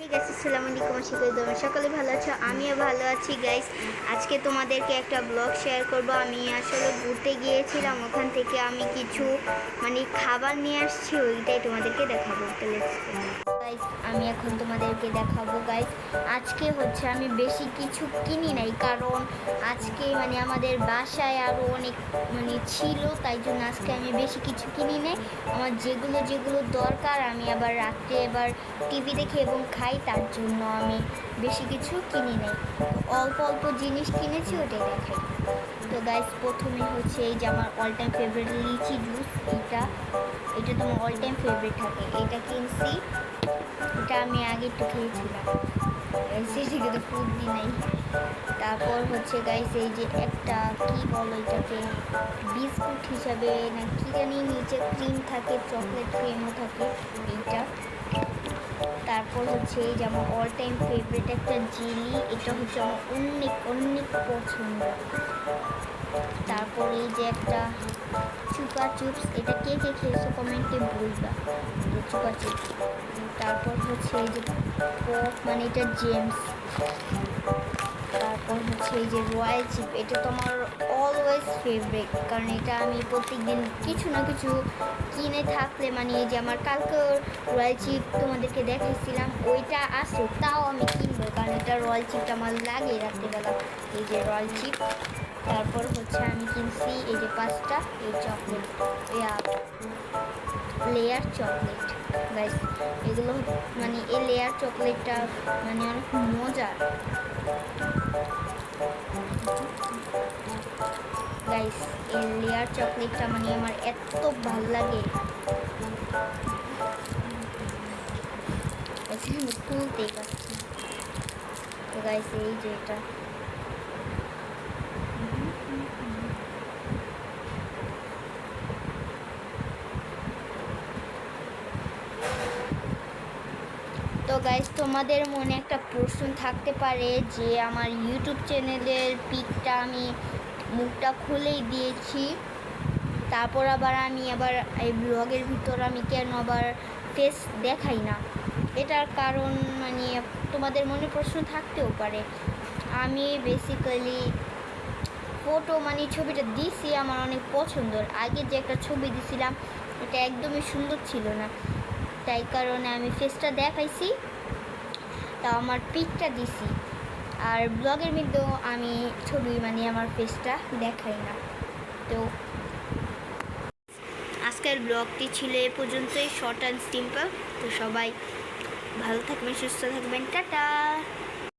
Guys আসসালামু আলাইকুম, আশা করি তোমরা সকলে ভালো আছো। আমিও ভালো আছি গাইস। আজকে তোমাদেরকে একটা ব্লগ শেয়ার করব। আমি আসলে ঘুরতে গিয়েছিলাম, ওখান থেকে আমি কিছু খাবার নিয়ে আসছি, ওইটাই তোমাদেরকে দেখাবো। গাইস আমি এখন তোমাদেরকে দেখাবো গাইস। আজকে হচ্ছে আমি বেশি কিছু কিনি নাই, কারণ আজকে আমাদের বাসায় আরও অনেক ছিল, তাই জন্য আজকে আমি বেশি কিছু কিনি নাই। আমার যেগুলো যেগুলো দরকার আমি আবার রাত্রে এবার টিভি দেখে এবং খাই, তার জন্য আমি বেশি কিছু কিনি নাই। অল্প অল্প জিনিস কিনেছি, ওটাই দেখাই। তো গাইস প্রথমে হচ্ছে এই যে আমার অল টাইম ফেভারিট লিচি জুস। এটা তো আমার অল টাইম ফেভারিট থাকে। এটা কিনছি, এটা আমি আগে একটু খেয়েছিলাম, সেটিকে তো ফুড দিই নাই। তারপর হচ্ছে গাইস এই যে একটা কি বলো এটাকে, বিস্কুট হিসাবে না কি জানি, নিচে ক্রিম থাকে, চকলেট ক্রিমও থাকে এইটা। তারপর হচ্ছে এই যে আমার অল টাইম ফেভারিট একটা জেলি, এটা হচ্ছে আমার অনেক অনেক পছন্দ। তারপর এই যে একটা চুপা চিপস, এটা কে কে খেয়েছো কমেন্টে বলবা, চুপা চিপস। তারপর হচ্ছে এই যে পপ, এটা জেমস। তারপর হচ্ছে এই যে রয়্যাল চিপ, এটা তো আমার অলওয়েজ ফেভারিট, কারণ এটা আমি প্রত্যেকদিন কিছু না কিছু কিনে থাকলে, এই যে আমার কালকে রয়্যাল চিপ তোমাদেরকে দেখাইছিলাম, ওইটা আছে, তাও আমি কিনবো, কারণ এটা রয়্যাল চিপটা আমার লাগে রাত্রিবেলা। এই যে রয়্যাল চিপ। তারপর হচ্ছে আমি কিনছি এই যে 5টা এই চকলেট, লেয়ার চকলেট গাইস। এগুলো এই লেয়ার চকলেটটা অনেক মজার গাইস। এই লেয়ার চকলেটটা আমার এত ভালো লাগে, তুলতেই পারছি। তো গাইস এই যে এটা তো গাইস তোমাদের মনে একটা প্রশ্ন থাকতে পারে যে আমার ইউটিউব চ্যানেলের পিকটা আমি মুখটা খুলেই দিয়েছি, তারপর আবার আমি এই ব্লগের ভিতর আমি কেন আবার ফেস দেখাই না। এটার কারণ তোমাদের মনে প্রশ্ন থাকতেও পারে। আমি বেসিক্যালি ফটো ছবিটা দিছি আমার অনেক পছন্দর। আগে যে একটা ছবি দিছিলাম এটা একদমই সুন্দর ছিল না, তাই কারণে আমি ফেসটা দেখাইছি, তা আমার পিকটা দিছি। আর ব্লগের মধ্যেও আমি ছবি আমার ফেসটা দেখাই না। তো আজকের ব্লগটি ছিল এ পর্যন্তই, শর্ট অ্যান্ড সিম্পল। তো সবাই ভালো থাকবেন, সুস্থ থাকবেন, টাটা।